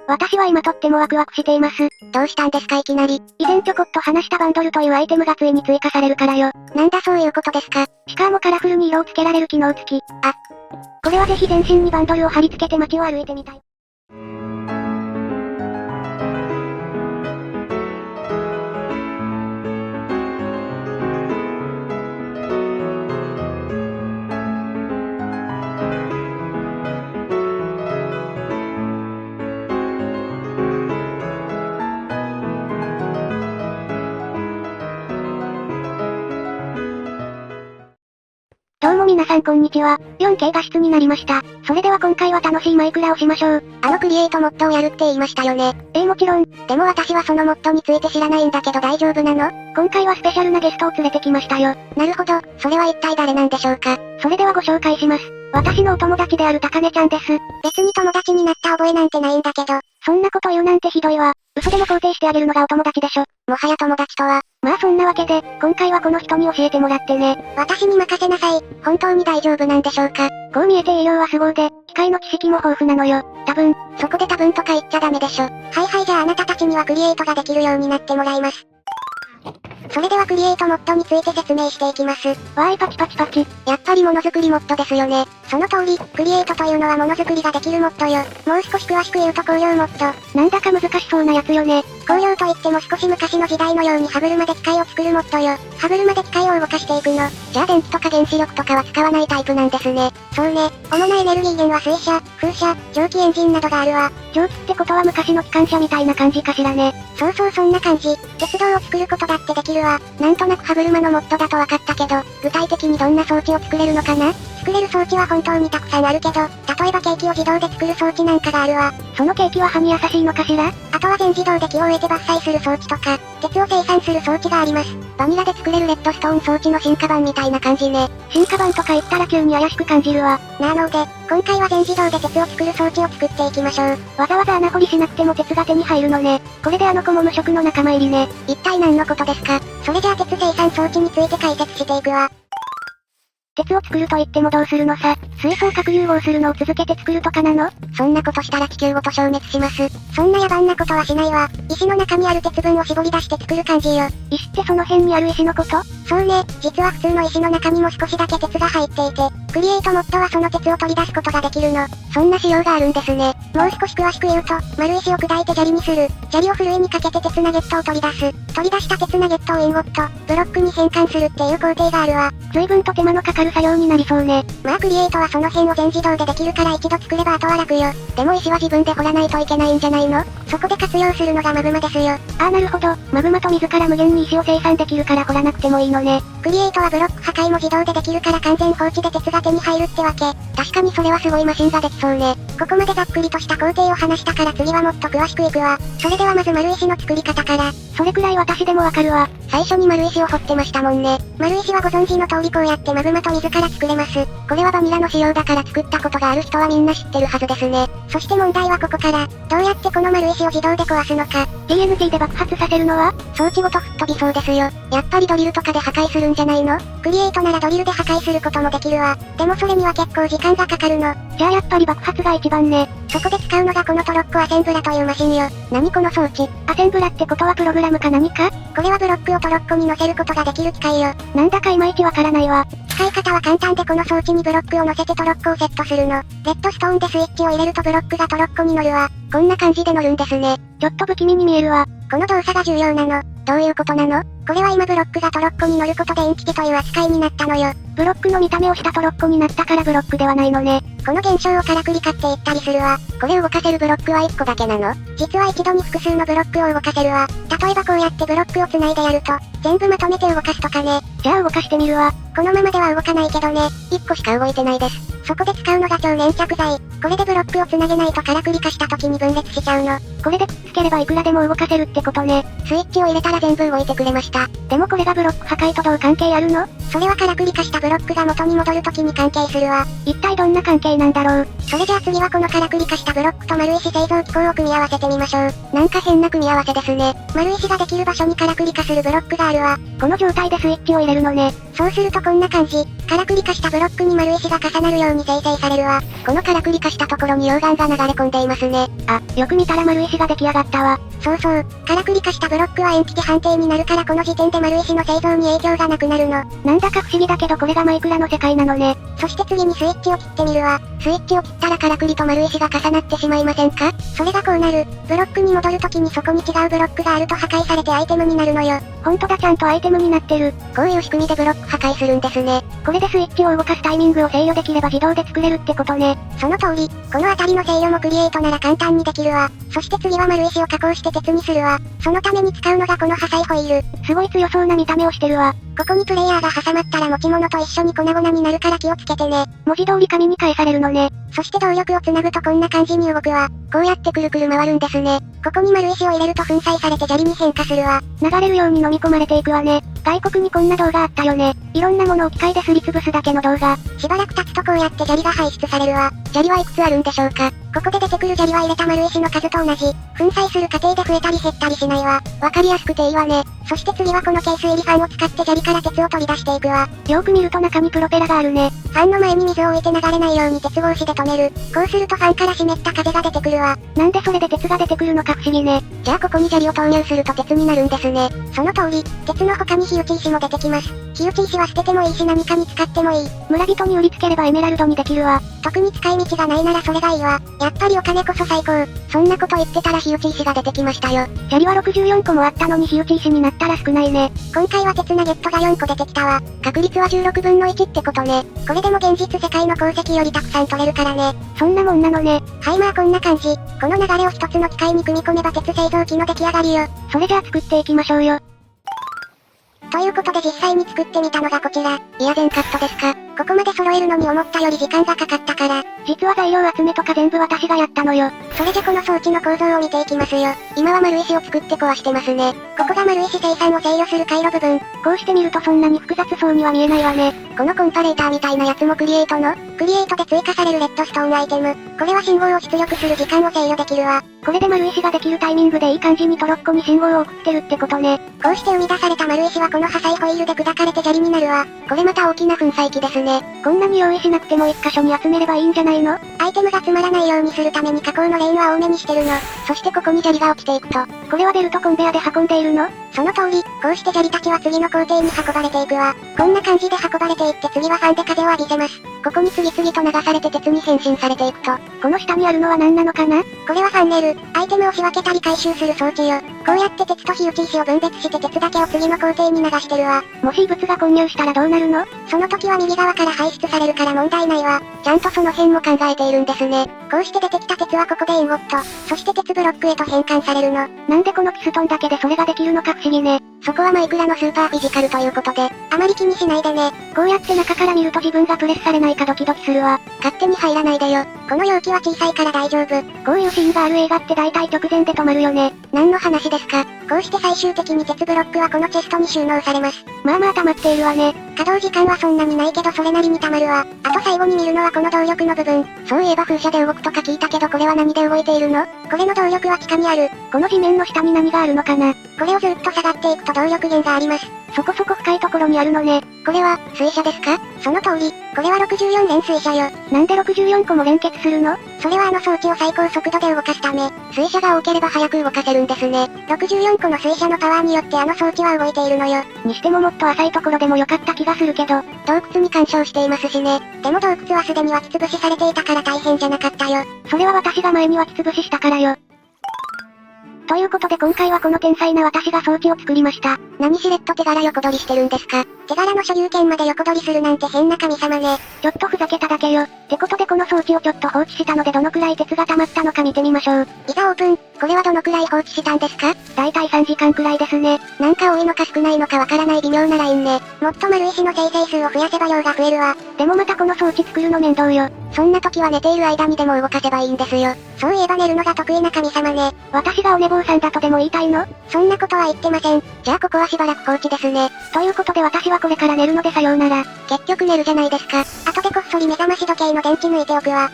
私は今とってもワクワクしています。どうしたんですかいきなり。以前ちょこっと話したバンドルというアイテムがついに追加されるからよ。なんだそういうことですか。しかもカラフルに色をつけられる機能付き。これはぜひ全身にバンドルを貼り付けて街を歩いてみたい。どうも皆さんこんにちは。4K 画質になりました。それでは今回は楽しいマイクラをしましょう。クリエイトモッドをやるって言いましたよね。もちろん。でも私はそのモッドについて知らないんだけど大丈夫なの？今回はスペシャルなゲストを連れてきましたよ。なるほど、それは一体誰なんでしょうか。それではご紹介します。私のお友達である高根ちゃんです。別に友達になった覚えなんてないんだけど。そんなこと言うなんてひどいわ。嘘でも肯定してあげるのがお友達でしょ。もはや友達とは。まあそんなわけで、今回はこの人に教えてもらってね。私に任せなさい。本当に大丈夫なんでしょうか。こう見えて栄養は凄で、機械の知識も豊富なのよ。多分。そこで多分とか言っちゃダメでしょ。はいじゃああなたたちにはクリエイトができるようになってもらいます。それではクリエイトモッドについて説明していきます。わーいパチパチパチ。やっぱりものづくりモッドですよね。その通り、クリエイトというのはものづくりができるモッドよ。もう少し詳しく言うと工業モッド。なんだか難しそうなやつよね。工業といっても少し昔の時代のように歯車で機械を作るモッドよ。歯車で機械を動かしていくの。じゃあ電気とか原子力とかは使わないタイプなんですね。そうね。主なエネルギー源は水車、風車、蒸気エンジンなどがあるわ。蒸気ってことは昔の機関車みたいな感じかしらね。そうそんな感じ。鉄道を作ることだってできるわ。なんとなく歯車のモッドだと分かったけど、具体的にどんな装置を作れるのかな？作れる装置は本当にたくさんあるけど、例えばケーキを自動で作る装置なんかがあるわ。そのケーキは歯に優しいのかしら？あとは全自動で木を植えて伐採する装置とか、鉄を生産する装置があります。バニラで作れるレッドストーン装置の進化版みたいな感じね。進化版とか言ったら急に怪しく感じるわ。なので、今回は全自動で鉄を作る装置を作っていきましょう。わざわざ穴掘りしなくても鉄が手に入るのね。これであの子も無職の仲間入りね。一体何のことですか？それじゃあ鉄生産装置について解説していくわ。鉄を作ると言ってもどうするのさ。水素核融合するのを続けて作るとかなの？そんなことしたら地球ごと消滅します。そんな野蛮なことはしないわ。石の中にある鉄分を絞り出して作る感じよ。石ってその辺にある石のこと？そうね、実は普通の石の中にも少しだけ鉄が入っていて、クリエイトモッドはその鉄を取り出すことができるの。そんな仕様があるんですね。もう少し詳しく言うと、丸石を砕いて砂利にする。砂利をふるいにかけて鉄ナゲットを取り出す。取り出した鉄ナゲットをインゴット、ブロックに変換するっていう工程があるわ。随分と手間のかかる作業になりそうね。まあクリエイトはその辺を全自動でできるから一度作ればあとは楽よ。でも石は自分で掘らないといけないんじゃないの？そこで活用するのがマグマですよ。ああなるほど、マグマと水から無限に石を生産できるから掘らなくてもいいのね。クリエイトはブロック破壊も自動でできるから完全放置で鉄が手に入るってわけ。確かにそれはすごいマシンができそうね。ここまでざっくりとした工程を話したから次はもっと詳しくいくわ。それではまず丸石の作り方から。それくらい私でもわかるわ。最初に丸石を掘ってましたもんね。丸石はご存知の通りこうやってマグマと水から作れます。これはバニラの仕様だから作ったことがある人はみんな知ってるはずですね。そして問題はここから、どうやってこの丸石を自動で壊すのか。TNT で爆発させるのは？装置ごと吹っ飛びそうですよ。やっぱりドリルとかで破壊するんじゃないの？クリエイトならドリルで破壊することもできるわ。でもそれには結構時間がかかるの。じゃあやっぱり爆発が一番ね。そこで使うのがこのトロッコアセンブラというマシンよ。何この装置？アセンブラってことはプログラムか何か？これはブロックをトロッコに乗せることができる機械よ。なんだかいまいちわからないわ。使い方は簡単でこの装置にブロックを乗せてトロッコをセットするの。レッドストーンでスイッチを入れるとブロックがトロッコに乗るわ。こんな感じで乗るんですね。ちょっと不気味に見えるわ。この動作が重要なの。どういうことなの？これは今ブロックがトロッコに乗ることでインチキという扱いになったのよ。ブロックの見た目をしたトロッコになったからブロックではないのね。この現象をからくり化って言ったりするわ。これ動かせるブロックは1個だけなの？実は一度に複数のブロックを動かせるわ。例えばこうやってブロックを繋いでやると、全部まとめて動かすとかね。じゃあ動かしてみるわ。このままでは動かないけどね。1個しか動いてないです。そこで使うのが超粘着剤。これでブロックを繋げないとからくり化した時に分裂しちゃうの。これでくっつければいくらでも動かせるってことね。スイッチを入れたら全部動いてくれました。でもこれがブロック破壊とどう関係あるの？それはからくり化したブロックが元に戻るときに関係するわ。一体どんな関係なんだろう。それじゃあ次はこのからくり化したブロックと丸石製造機構を組み合わせてみましょう。なんか変な組み合わせですね。丸石ができる場所にからくり化するブロックがあるわ。この状態でスイッチを入れるのね。そうするとこんな感じ。からくり化したブロックに丸石が重なるように生成されるわ。このからくり化したところに溶岩が流れ込んでいますね。あ、よく見たら丸石が出来上がったわ。そうそう。からくり化したブロックは塩基判定になるからこの時点で丸石の製造に影響がなくなるの。なんだか不思議だけどこれがマイクラの世界なのね。そして次にスイッチを切ってみるわ。スイッチを切ったらからくりと丸石が重なってしまいませんか？それがこうなる。ブロックに戻るときにそこに違うブロックがあると破壊されてアイテムになるのよ。ほんとだ、ちゃんとアイテムになってる。こういう仕組みでブロック破壊するんですね。これでスイッチを動かすタイミングを制御できれば自動で作れるってことね。その通り。この辺りの制御もクリエイトなら簡単にできるわ。そして次は丸石を加工して鉄にするわ。そのために使うのがこの破砕ホイール。すごい強そうな見た目をしてるわ。ここにプレイヤーが挟まったら持ち物と一緒に粉々になるから気をつけてね。文字通り紙に返されるのね。そして動力をつなぐとこんな感じに動くわ。こうやってくるくる回るんですね。ここに丸石を入れると粉砕されて砂利に変化するわ。流れるように飲み込まれていくわね。外国にこんな動画あったよね。いろんなものを機械ですりつぶすだけの動画。しばらく経つとこうやって砂利が排出されるわ。砂利はいくつあるんでしょうか？ここで出てくる砂利は入れた丸石の数と同じ。粉砕する過程で増えたり減ったりしないわ。わかりやすくていいわね。そして次はこのケース入りファンを使って砂利から鉄を取り出していくわ。よーく見ると中にプロペラがあるね。ファンの前に水を置いて流れないように鉄格子で止める。こうするとファンから湿った風が出てくるわ。なんでそれで鉄が出てくるのか不思議ね。じゃあここに砂利を投入すると鉄になるんですね。その通り、鉄の他に火打ち石も出てきます。火打ち石は捨ててもいいし何かに使ってもいい。村人に売りつければエメラルドにできるわ。特に使い道がないならそれがいいわ。やっぱりお金こそ最高。そんなこと言ってたら火打ち石が出てきましたよ。砂利は64個もあったのに火打ち石になったら少ないね。今回は鉄ナゲットが4個出てきたわ。確率は16分の1ってことね。これでも現実世界の鉱石よりたくさん取れるからね。そんなもんなのね。はい、まあこんな感じ。この流れを一つの機械に組み込めば鉄製造機の出来上がりよ。それじゃあ作っていきましょうよ。ということで実際に作ってみたのがこちら。いや全カットですか。ここまで揃えるのに思ったより時間がかかったから。実は材料集めとか全部私がやったのよ。それじゃこの装置の構造を見ていきますよ。今は丸石を作って壊してますね。ここが丸石生産を制御する回路部分。こうして見るとそんなに複雑そうには見えないわね。このコンパレーターみたいなやつもクリエイトのクリエイトで追加されるレッドストーンアイテム。これは信号を出力する時間を制御できるわ。これで丸石ができるタイミングでいい感じにトロッコに信号を送ってるってことね。こうして生み出された丸石はこの破砕ホイールで砕かれて砂利になるわ。これまた大きな粉砕機ですね。こんなに用意しなくても一箇所に集めればいいんじゃないの？アイテムが詰まらないようにするために加工のレーンは多めにしてるの。そしてここに砂利が落ちていくと。これはベルトコンベアで運んでいるの？その通り、こうして砂利たちは次の工程に運ばれていくわ。こんな感じで運ばれていって次はファンで風を浴びせます。ここに次々と流されて鉄に変身されていくと。この下にあるのは何なのかな？これはファンネル。アイテムを仕分けたり回収する装置よ。こうやって鉄と火打ち石を分別して鉄だけを次の工程に流してるわ。もし異物が混入したらどうなるの？その時は右側から排出されるから問題ないわ。ちゃんとその辺も考えているんですね。こうして出てきた鉄はここでインゴット。そして鉄ブロックへと変換されるの。なんでこのピストンだけでそれができるのか不思議ね。そこはマイクラのスーパーフィジカルということで、あまり気にしないでね。こうやって中から見ると自分がプレスされないかドキドキするわ。勝手に入らないでよ。この容器は小さいから大丈夫。こういうシーンがある映画って大体直前で止まるよね。何の話ですか？こうして最終的に鉄ブロックはこのチェストに収納されます。まあまあ溜まっているわね。稼働時間はそんなにないけどそれなりに溜まるわ。あと最後に見るのはこの動力の部分。そういえば風車で動くとか聞いたけどこれは何で動いているの？これの動力は地下にある。この地面の下に何があるのかな？これをずっと下がっていくと動力源があります。そこそこ深いところにあるのね。これは、水車ですか？その通り、これは64連水車よ。なんで64個も連結するの？それはあの装置を最高速度で動かすため、水車が多ければ早く動かせるんですね。64個の水車のパワーによってあの装置は動いているのよ。にしてももっと浅いところでも良かった気がするけど、洞窟に干渉していますしね。でも洞窟はすでに湧き潰しされていたから大変じゃなかったよ。それは私が前に湧き潰ししたからよ。ということで今回はこの天才な私が装置を作りました。何しれっと手柄横取りしてるんですか？手柄の所有権まで横取りするなんて変な神様ね。ちょっとふざけただけよ。ってことでこの装置をちょっと放置したのでどのくらい鉄が溜まったのか見てみましょう。いざオープン。これはどのくらい放置したんですか？だいたい3時間くらいですね。なんか多いのか少ないのかわからない微妙なラインね。もっと丸石の生成数を増やせば量が増えるわ。でもまたこの装置作るの面倒よ。そんな時は寝ている間にでも動かせばいいんですよ。そういえば寝るのが得意な神様ね。私がお寝坊さんだとでも言いたいの？そんなことは言ってません。じゃあここはしばらく放置ですね。ということで私はこれから寝るのでさようなら。結局寝るじゃないですか。後でこっそり目覚まし時計の電池抜いておくわ。